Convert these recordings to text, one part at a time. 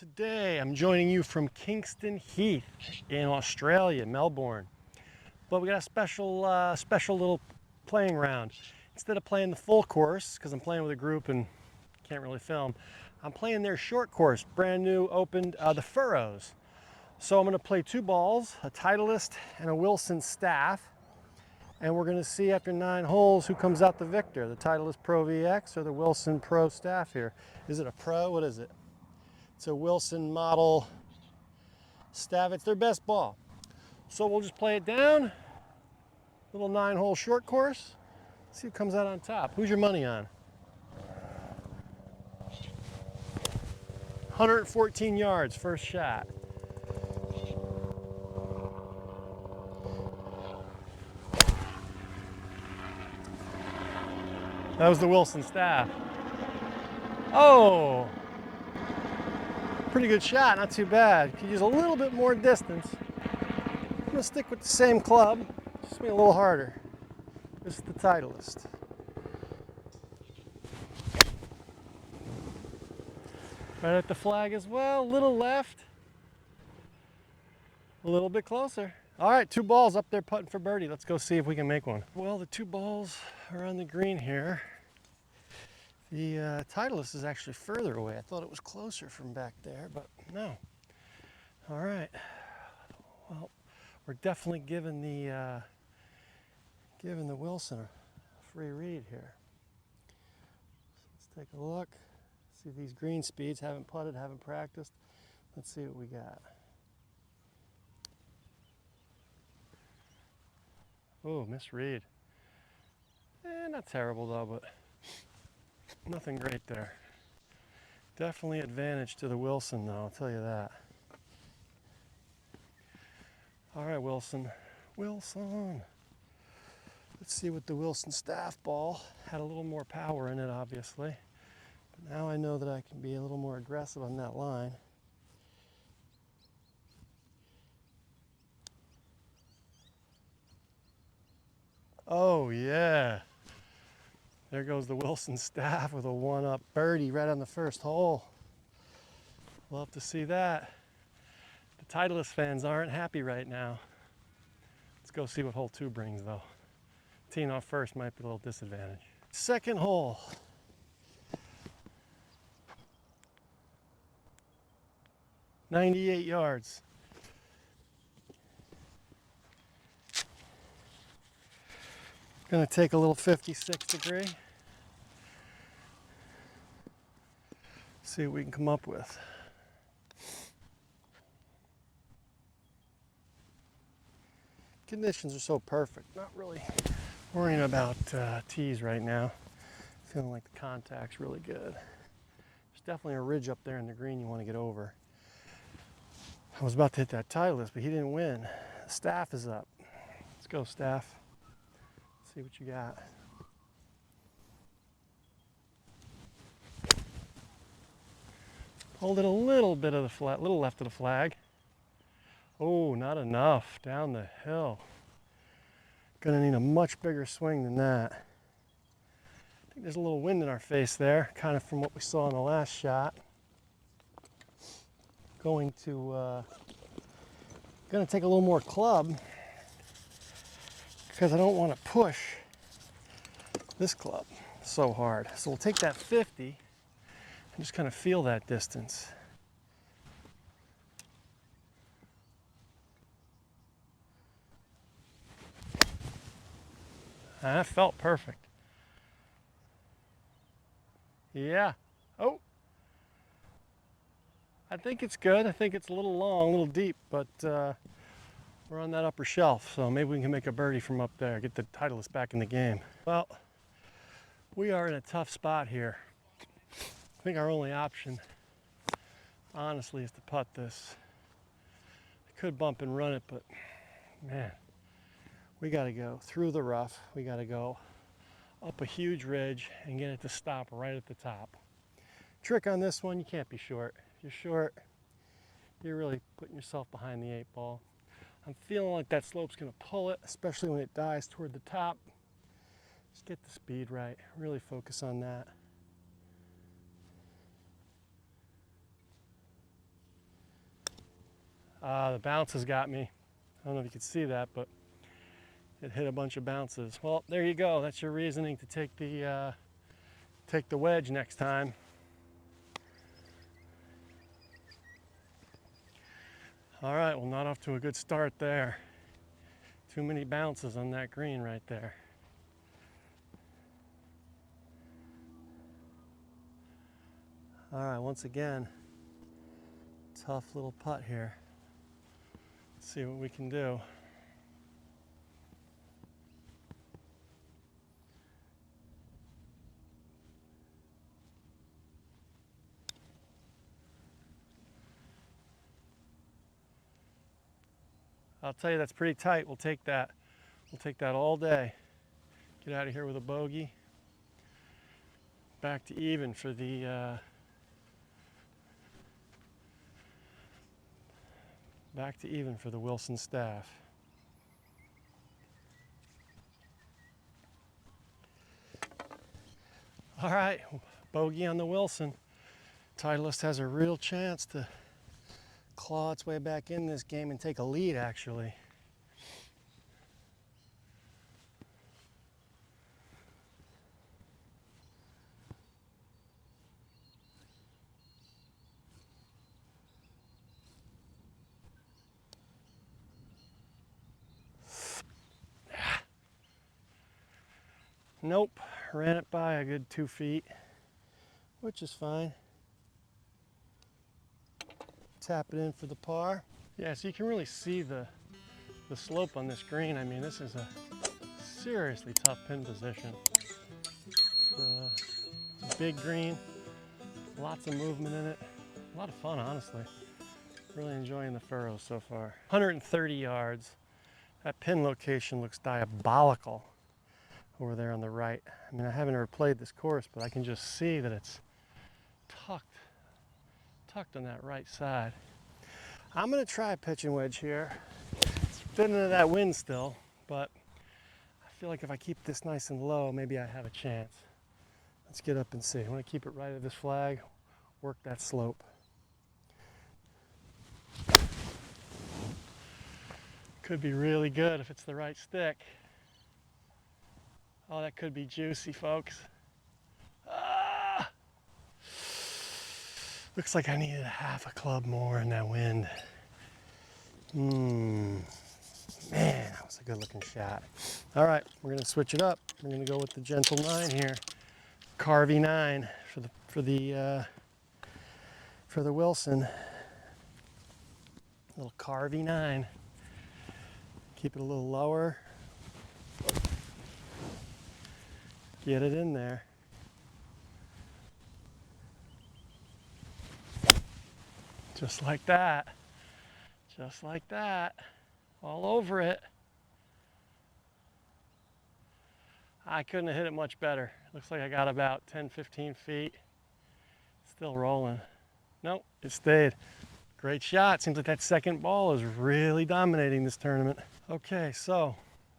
Today I'm joining you from Kingston Heath in Australia, Melbourne. But we got a special little playing round. Instead of playing the full course, because I'm playing with a group and can't really film, I'm playing their short course, brand new, opened, the Furrows. So I'm going to play 2 balls, a Titleist and a Wilson Staff. And we're going to see after 9 holes who comes out the victor, the Titleist Pro VX or the Wilson Pro Staff here. Is it a Pro? What is it? It's a Wilson model staff. It's their best ball. So we'll just play it down. Little 9-hole short course. See who comes out on top. Who's your money on? 114 yards, first shot. That was the Wilson Staff. Oh! Pretty good shot, not too bad. Could use a little bit more distance. I'm gonna stick with the same club, just be a little harder. This is the Titleist. Right at the flag as well, a little left. A little bit closer. All right, 2 balls up there putting for birdie. Let's go see if we can make one. Well, the 2 balls are on the green here. The Titleist is actually further away. I thought it was closer from back there, but no. All right. Well, we're definitely giving the Wilson a free read here. So let's take a look. See these green speeds. Haven't putted, haven't practiced. Let's see what we got. Oh, misread. Not terrible though, but nothing great there. Definitely advantage to the Wilson though, I'll tell you that. All right, Wilson. Wilson. Let's see what the Wilson Staff ball had. A little more power in it, obviously. But now I know that I can be a little more aggressive on that line. Oh, yeah. There goes the Wilson Staff with a 1-up birdie right on the first hole. Love to see that. The Titleist fans aren't happy right now. Let's go see what hole 2 brings though. Teeing off first might be a little disadvantage. Second hole. "98 yards. Gonna take a little 56 degree. See what we can come up with. Conditions are so perfect. Not really worrying about tees right now. Feeling like the contact's really good. There's definitely a ridge up there in the green you want to get over. I was about to hit that Titleist, but he didn't win. The Staff is up. Let's go, Staff. See what you got. Hold it a little bit of the flat, little left of the flag. Oh, not enough. Down the hill. Gonna need a much bigger swing than that. I think there's a little wind in our face there, kind of from what we saw in the last shot. Gonna take a little more club because I don't want to push this club so hard. So we'll take that 50 and just kind of feel that distance. That felt perfect. Yeah. Oh. I think it's good. I think it's a little long, a little deep, but we're on that upper shelf, so maybe we can make a birdie from up there, get the Titleist back in the game. Well, we are in a tough spot here. I think our only option, honestly, is to putt this. I could bump and run it, but man, we got to go through the rough. We got to go up a huge ridge and get it to stop right at the top. Trick on this one, you can't be short. If you're short, you're really putting yourself behind the 8 ball. I'm feeling like that slope's going to pull it, especially when it dies toward the top. Just get the speed right. Really focus on that. The bounces got me. I don't know if you can see that, but it hit a bunch of bounces. Well, there you go. That's your reasoning to take the wedge next time. All right, well, not off to a good start there. Too many bounces on that green right there. All right, once again, tough little putt here. Let's see what we can do. I'll tell you, that's pretty tight. We'll take that. We'll take that all day. Get out of here with a bogey. Back to even for the Wilson staff. All right, bogey on the Wilson. Titleist has a real chance to claw its way back in this game and take a lead, actually. Nope, ran it by a good 2 feet, which is fine. Tap it in for the par. Yeah, so you can really see the slope on this green. I mean, this is a seriously tough pin position. It's a big green, lots of movement in it. A lot of fun, honestly. Really enjoying the Furrows so far. 130 yards. That pin location looks diabolical over there on the right. I mean, I haven't ever played this course, but I can just see that it's tucked on that right side. I'm gonna try a pitching wedge here. It's fitting into that wind still, but I feel like if I keep this nice and low, maybe I have a chance. Let's get up and see. I want to keep it right at this flag, work that slope. Could be really good if it's the right stick. Oh, that could be juicy, folks. Ah! Looks like I needed half a club more in that wind. Man, that was a good looking shot. All right, we're gonna switch it up. We're gonna go with the gentle 9 here. Carvey 9 for the Wilson. Little Carvey 9. Keep it a little lower. Get it in there. Just like that. Just like that. All over it. I couldn't have hit it much better. Looks like I got about 10, 15 feet. Still rolling. Nope, it stayed. Great shot. Seems like that second ball is really dominating this tournament. Okay, so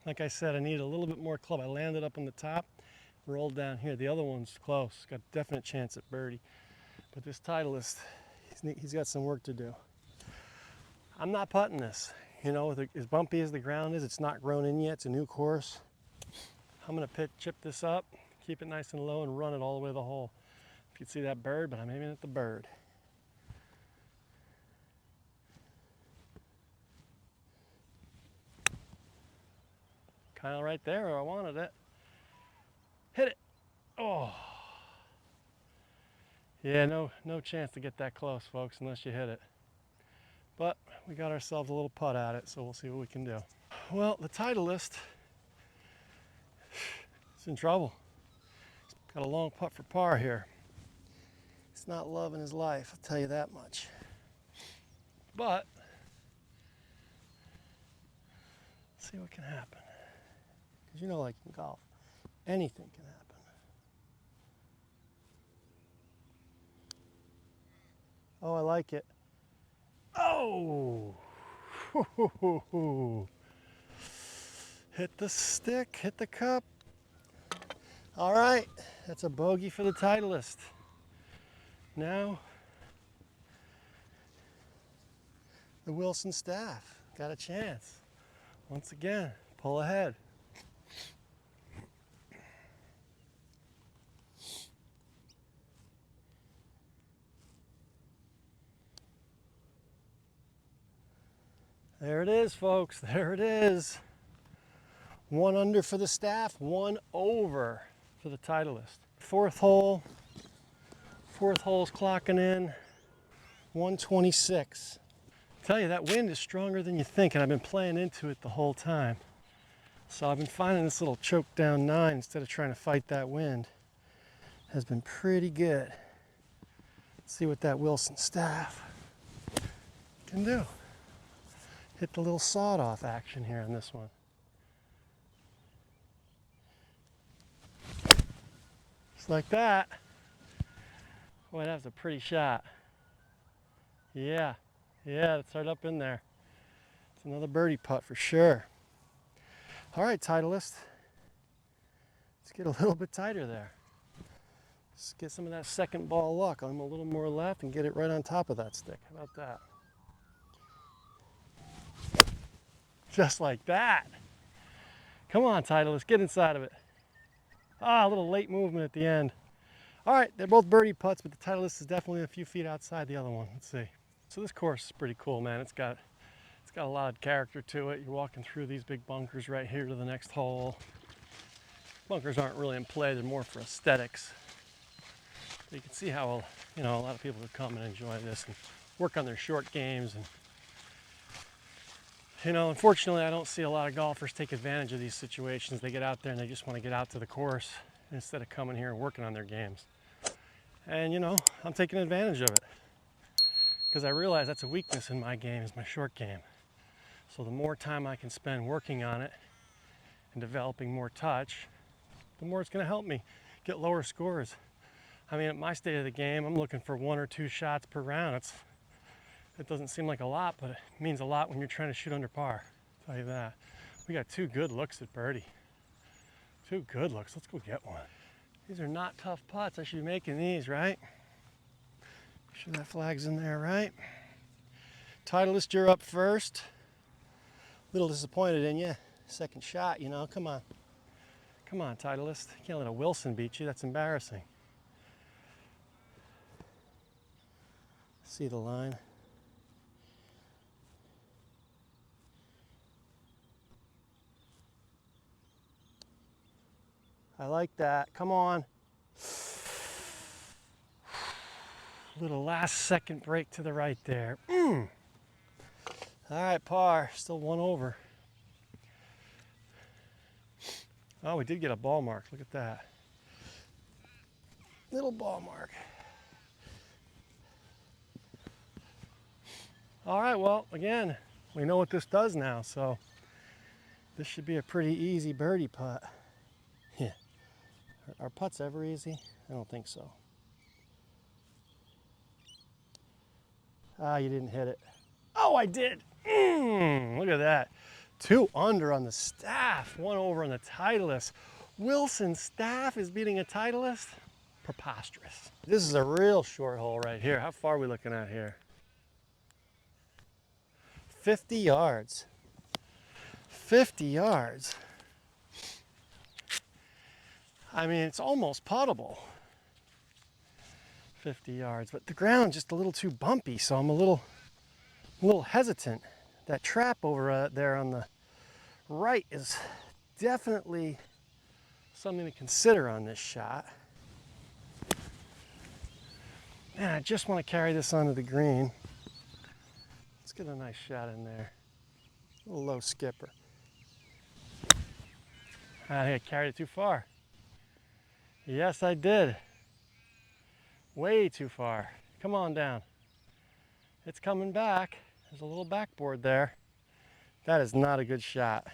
like I said, I need a little bit more club. I landed up on the top, rolled down here. The other one's close. Got a definite chance at birdie. But this Titleist, he's got some work to do. I'm not putting this. You know, as bumpy as the ground is, it's not grown in yet. It's a new course. I'm gonna chip this up, keep it nice and low, and run it all the way to the hole. If you can see that bird, but I'm aiming at the bird. Kind of right there where I wanted it. Hit it. Oh. Yeah, no chance to get that close, folks, unless you hit it. But we got ourselves a little putt at it, so we'll see what we can do. Well, the Titleist is in trouble. He's got a long putt for par here. He's not loving his life, I'll tell you that much. But let's see what can happen. Because you know, like in golf, anything can happen. Oh, I like it. Oh! Hit the stick, hit the cup. All right, that's a bogey for the Titleist. Now, the Wilson Staff got a chance. Once again, pull ahead. There it is, folks. There it is. 1 under for the Staff, 1 over for the Titleist. Fourth hole's clocking in 126. I tell you, that wind is stronger than you think, and I've been playing into it the whole time. So I've been finding this little choke down 9 instead of trying to fight that wind. Has been pretty good. Let's see what that Wilson Staff can do. Hit the little sawed-off action here on this one. Just like that. Boy, that was a pretty shot. Yeah, it's right up in there. It's another birdie putt for sure. All right, Titleist. Let's get a little bit tighter there. Let's get some of that second ball luck. I'm a little more left and get it right on top of that stick. How about that? Just like that. Come on, Titleist, get inside of it. Ah, a little late movement at the end. All right, they're both birdie putts, but the Titleist is definitely a few feet outside the other one. Let's see. So this course is pretty cool, man. It's got a lot of character to it. You're walking through these big bunkers right here to the next hole. Bunkers aren't really in play, they're more for aesthetics. But you can see how, a lot of people would come and enjoy this and work on their short games. And unfortunately, I don't see a lot of golfers take advantage of these situations. They get out there and they just want to get out to the course instead of coming here and working on their games. And I'm taking advantage of it because I realize that's a weakness in my game, is my short game. So the more time I can spend working on it and developing more touch, the more it's going to help me get lower scores. I mean, at my state of the game, I'm looking for 1 or 2 shots per round. It doesn't seem like a lot, but it means a lot when you're trying to shoot under par. I'll tell you that. We got 2 good looks at birdie. 2 good looks. Let's go get one. These are not tough putts. I should be making these, right? Make sure that flag's in there, right? Titleist, you're up first. A little disappointed in you. Second shot, come on. Come on, Titleist. You can't let a Wilson beat you. That's embarrassing. See the line? I like that. Come on. Little last second break to the right there. All right, par. Still 1 over. Oh, we did get a ball mark. Look at that. Little ball mark. All right, well, again, we know what this does now, so this should be a pretty easy birdie putt. Yeah. Are putts ever easy? I don't think so. Ah, you didn't hit it. Oh, I did. Look at that. 2 under on the Staff, 1 over on the Titleist. Wilson Staff is beating a Titleist? Preposterous. This is a real short hole right here. How far are we looking at here? 50 yards. 50 yards. I mean, it's almost puttable. 50 yards, but the ground's just a little too bumpy, so I'm a little hesitant. That trap over there on the right is definitely something to consider on this shot. Man, I just want to carry this onto the green. Let's get a nice shot in there. A little low skipper. I think I carried it too far. Yes, I did. Way too far. Come on down. It's coming back. There's a little backboard there. That is not a good shot.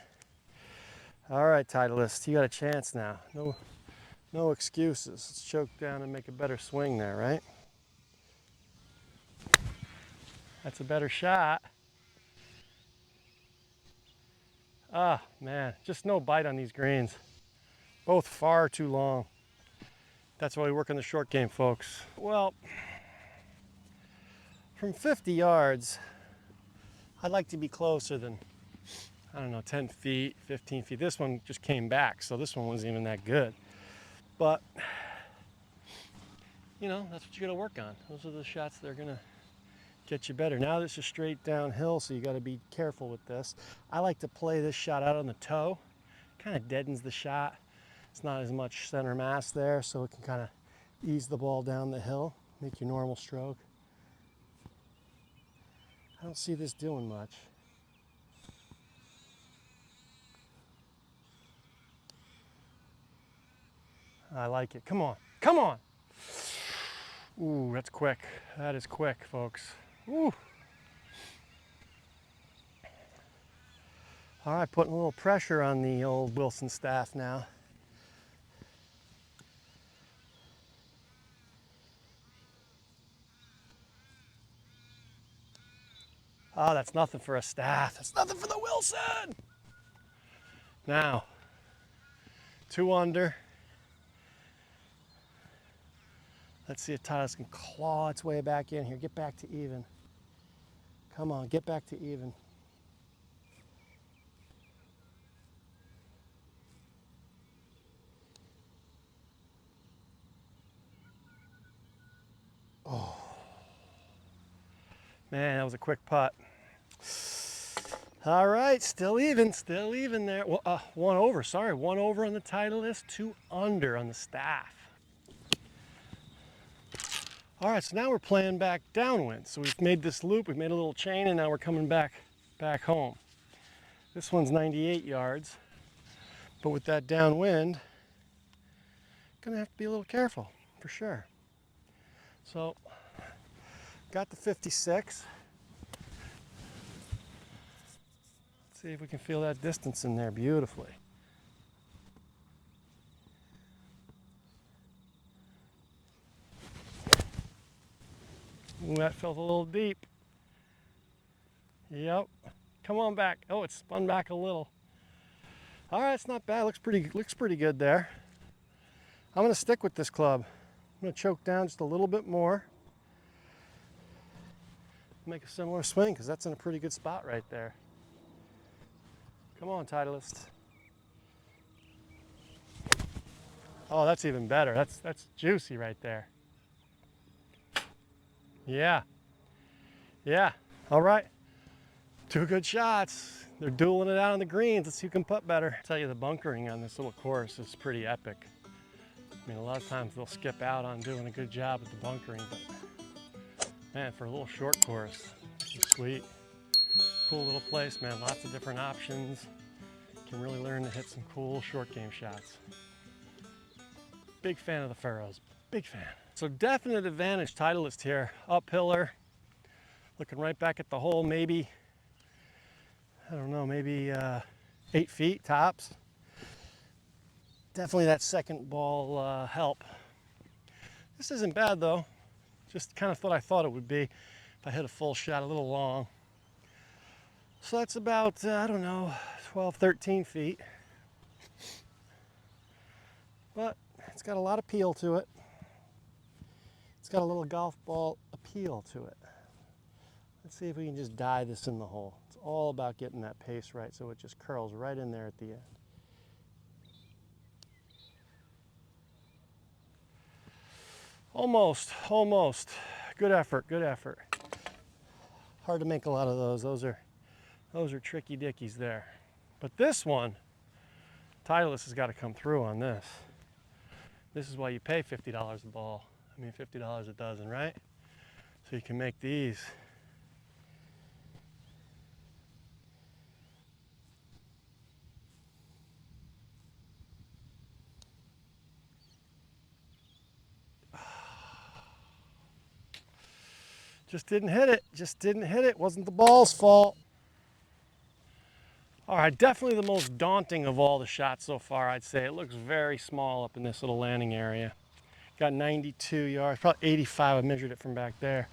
All right, Titleist, you got a chance now. No excuses. Let's choke down and make a better swing there, right? That's a better shot. Ah, man, just no bite on these greens. Both far too long. That's why we work on the short game, folks. Well, from 50 yards, I'd like to be closer than, I don't know, 10 feet, 15 feet. This one just came back, so this one wasn't even that good. But, you know, that's what you gotta work on. Those are the shots that are gonna get you better. Now this is straight downhill, so you gotta be careful with this. I like to play this shot out on the toe. Kind of deadens the shot. It's not as much center mass there, so it can kind of ease the ball down the hill, make your normal stroke. I don't see this doing much. I like it. Come on, come on. Ooh, that's quick. That is quick, folks. Ooh. All right, putting a little pressure on the old Wilson staff now. Oh, that's nothing for a staff. That's nothing for the Wilson. Now, 2 under. Let's see if Titleist can claw its way back in here. Get back to even. Come on, get back to even. Oh. Man, that was a quick putt. All right, still even there. Well, 1 over, sorry, 1 over on the Titleist, 2 under on the staff. All right, so now we're playing back downwind. So we've made this loop, we've made a little chain, and now we're coming back home. This one's 98 yards, but with that downwind, gonna have to be a little careful, for sure. So, got the 56. Let's see if we can feel that distance in there beautifully. Ooh, that felt a little deep. Yep. Come on back. Oh, it spun back a little. All right, it's not bad. Looks pretty good there. I'm gonna stick with this club. I'm gonna choke down just a little bit more. Make a similar swing because that's in a pretty good spot right there. Come on, Titleist. Oh, that's even better. That's juicy right there. Yeah. Yeah. All right. 2 good shots. They're dueling it out on the greens. Let's see who can putt better. I'll tell you, the bunkering on this little course is pretty epic. I mean, a lot of times they'll skip out on doing a good job with the bunkering, but man, for a little short course, it's sweet. Cool little place, man. Lots of different options. Can really learn to hit some cool short game shots. Big fan of the Furrows. Big fan. So definite advantage Titleist here. Uphiller. Looking right back at the hole, maybe, I don't know, maybe 8 feet tops. Definitely that second ball help. This isn't bad though. Just kind of what I thought it would be if I hit a full shot a little long. So that's about, I don't know, 12, 13 feet. But it's got a lot of appeal to it. It's got a little golf ball appeal to it. Let's see if we can just die this in the hole. It's all about getting that pace right so it just curls right in there at the end. Almost, almost. Good effort, good effort. Hard to make a lot of those. Those are tricky dickies there. But this one, Titleist has got to come through on this. This is why you pay $50 a ball. I mean, $50 a dozen, right? So you can make these. Just didn't hit it. Just didn't hit it. Wasn't the ball's fault. All right, definitely the most daunting of all the shots so far, I'd say. It looks very small up in this little landing area. Got 92 yards, probably 85. I measured it from back there.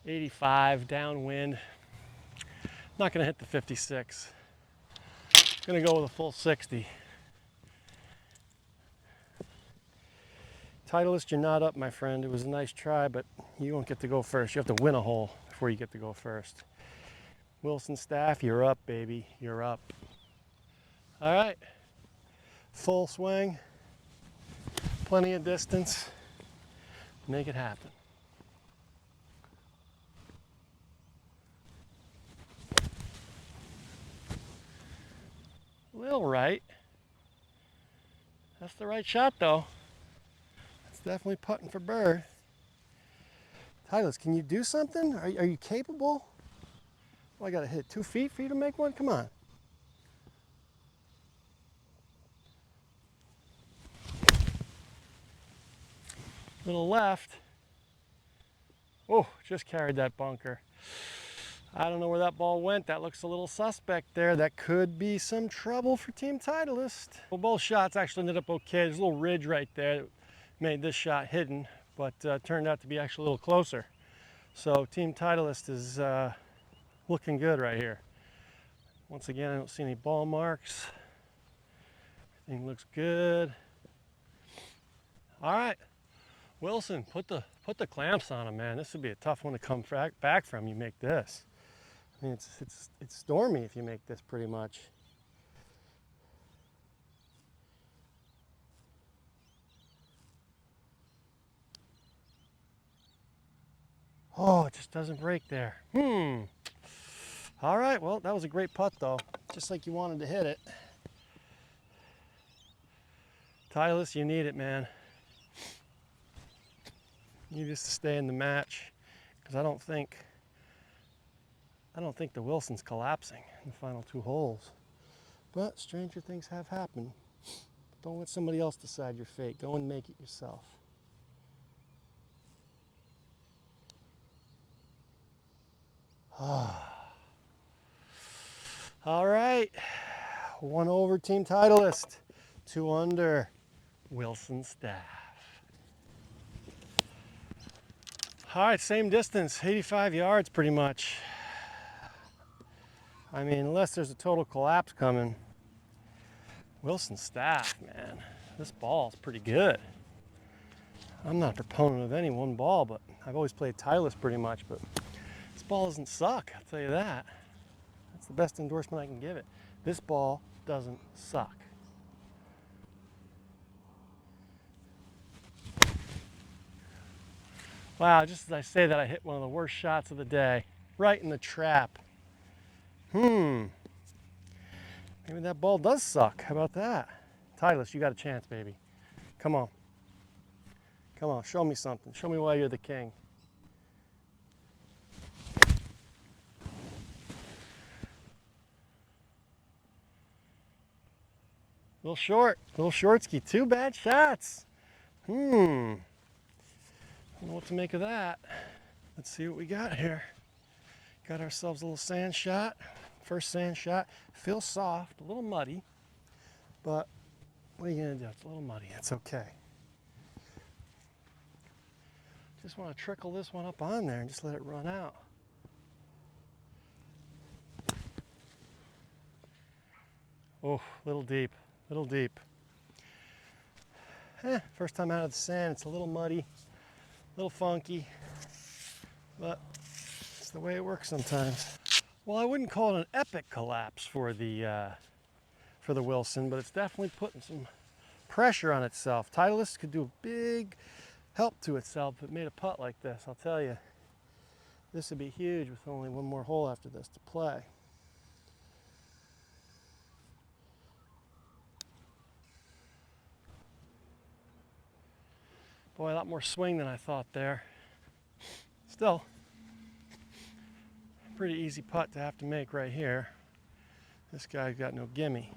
85 downwind. Not gonna hit the 56. Gonna go with a full 60. Titleist, you're not up, my friend. It was a nice try, but you won't get to go first. You have to win a hole before you get to go first. Wilson Staff, you're up, baby. You're up. All right. Full swing. Plenty of distance. Make it happen. A little right. That's the right shot, though. It's definitely putting for bird. Titleist, can you do something? Are you capable? Well, I gotta hit 2 feet for you to make one? Come on. Little left. Oh, just carried that bunker. I don't know where that ball went. That looks a little suspect there. That could be some trouble for Team Titleist. Well, both shots actually ended up okay. There's a little ridge right there that made this shot hidden, but turned out to be actually a little closer. So Team Titleist is looking good right here. Once again, I don't see any ball marks. Everything looks good. All right, Wilson, put the clamps on him, man. This would be a tough one to come back from. You make this. I mean, it's stormy if you make this pretty much. Oh, it just doesn't break there. All right, well, that was a great putt, though. Just like you wanted to hit it. Titleist, you need it, man. You need this to stay in the match, because I don't think the Wilson's collapsing in the final 2 holes. But stranger things have happened. Don't let somebody else decide your fate. Go and make it yourself. All right, 1 over Team Titleist, 2 under Wilson Staff. All right, same distance, 85 yards pretty much. I mean, unless there's a total collapse coming. Wilson Staff, man, this ball is pretty good. I'm not a proponent of any one ball, but I've always played Titleist pretty much, but this ball doesn't suck, I'll tell you that. That's the best endorsement I can give it. This ball doesn't suck. Wow, just as I say that, I hit one of the worst shots of the day. Right in the trap. Maybe that ball does suck. How about that? Titleist, you got a chance, baby. Come on. Come on, show me something. Show me why you're the king. Little short, little shortsky. 2 bad shots. I don't know what to make of that. Let's see what we got here. Got ourselves a little sand shot. First sand shot. Feels soft, a little muddy, but what are you gonna do? It's a little muddy, it's okay. Just want to trickle this one up on there and just let it run out. Oh, little deep, little deep. First time out of the sand, it's a little muddy, a little funky, but it's the way it works sometimes. Well, I wouldn't call it an epic collapse for the Wilson, but it's definitely putting some pressure on itself. Titleist could do a big help to itself if it made a putt like this. I'll tell you, this would be huge with only 1 more hole after this to play. Boy, a lot more swing than I thought there. Still, pretty easy putt to have to make right here. This guy's got no gimme.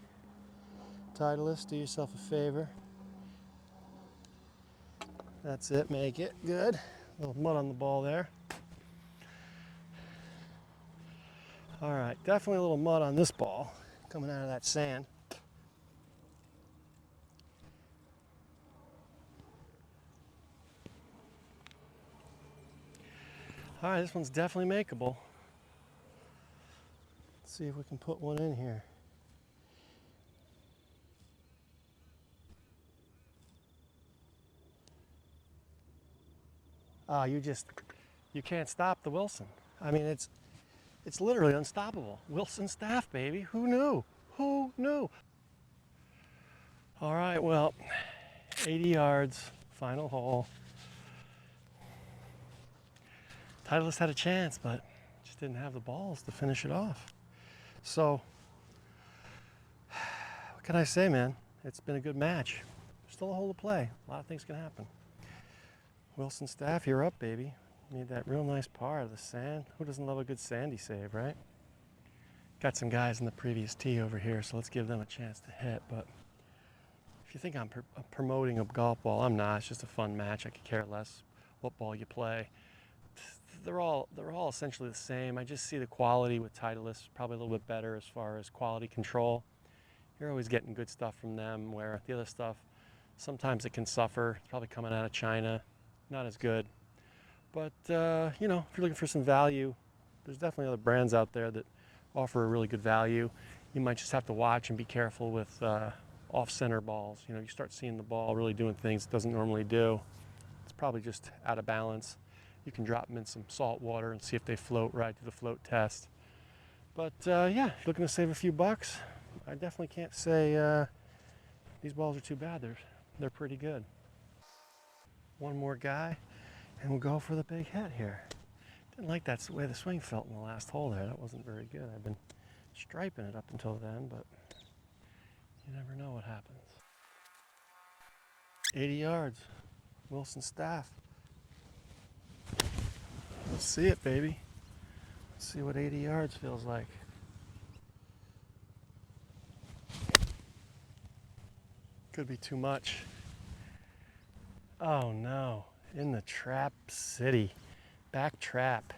Titleist, do yourself a favor. That's it, make it good. A little mud on the ball there. All right, definitely a little mud on this ball coming out of that sand. All right, this one's definitely makeable. Let's see if we can put one in here. You can't stop the Wilson. I mean, it's It's literally unstoppable. Wilson Staff, baby. Who knew? Who knew? All right, well, 80 yards, final hole. Titleist had a chance, but just didn't have the balls to finish it off. So, what can I say, man? It's been a good match. Still a hole to play. A lot of things can happen. Wilson Staff, you're up, baby. You need that real nice par of the sand. Who doesn't love a good sandy save, right? Got some guys in the previous tee over here, so let's give them a chance to hit. But if you think I'm promoting a golf ball, I'm not. It's just a fun match. I could care less what ball you play. They're all essentially the same. I just see the quality with Titleist probably a little bit better as far as quality control. You're always getting good stuff from them, where the other stuff, sometimes it can suffer. It's probably coming out of China. Not as good. But, you know, if you're looking for some value, there's definitely other brands out there that offer a really good value. You might just have to watch and be careful with off-center balls. You know, you start seeing the ball really doing things it doesn't normally do. It's probably just out of balance. You can drop them in some salt water and see if they float right, do the float test. But yeah, if you're looking to save a few bucks, I definitely can't say these balls are too bad. They're pretty good. One more guy, and we'll go for the big hit here. Didn't like that way the swing felt in the last hole there. That wasn't very good. I've been striping it up until then, but you never know what happens. 80 yards, Wilson Staff. Let's see it, baby. Let's see what 80 yards feels like. Could be too much. Oh no, in the trap city. Back trap.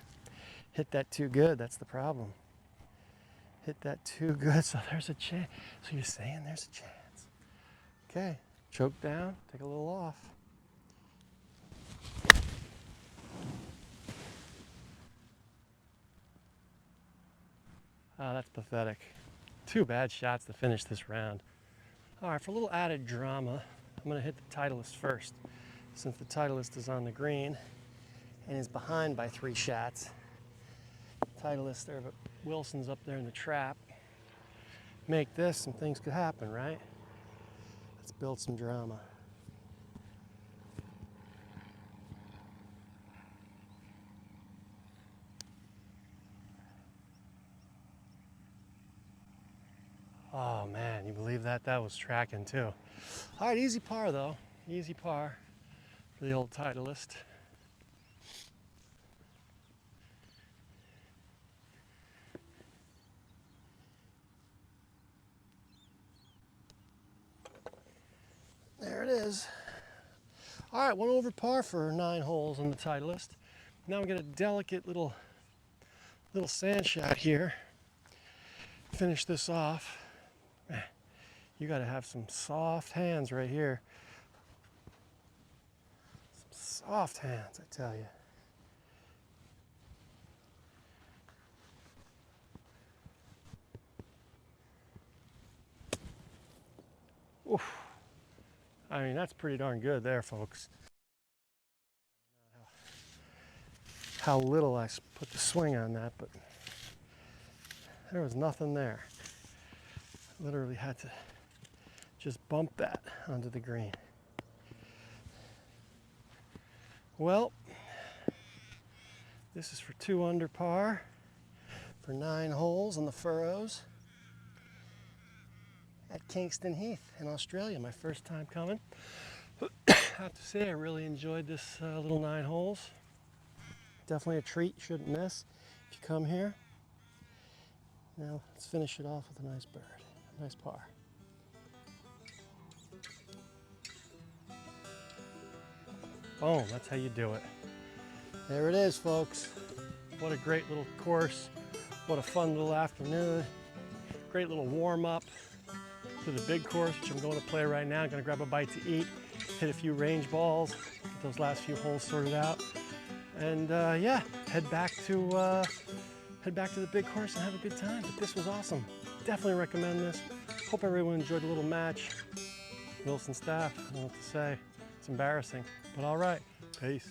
Hit that too good, that's the problem. Hit that too good, so there's a chance. So you're saying there's a chance. Okay, choke down, take a little off. Oh, that's pathetic. Two bad shots to finish this round. All right, for a little added drama, I'm gonna hit the Titleist first. Since the Titleist is on the green and is behind by 3 shots. Titleist there, but Wilson's up there in the trap. Make this and things could happen, right? Let's build some drama. Oh man, you believe that? That was tracking too. All right, easy par though. Easy par for the old Titleist. There it is. All right, 1 over par for 9 holes on the Titleist. Now we got a delicate little sand shot here. Finish this off. You got to have some soft hands right here. Some soft hands, I tell you. Oof. I mean, that's pretty darn good there, folks. How little I put the swing on that, but there was nothing there. Literally had to just bump that onto the green. Well, this is for 2 under par for 9 holes on the Furrows at Kingston Heath in Australia. My first time coming. I have to say I really enjoyed this little 9 holes. Definitely a treat you shouldn't miss if you come here. Now let's finish it off with a nice bird, a nice par. Boom, that's how you do it. There it is, folks. What a great little course. What a fun little afternoon. Great little warm up to the big course, which I'm going to play right now. I'm going to grab a bite to eat, hit a few range balls, get those last few holes sorted out, and yeah, head back to the big course and have a good time. But this was awesome. Definitely recommend this. Hope everyone enjoyed the little match. Wilson Staff, I don't know what to say. It's embarrassing, but all right. Peace.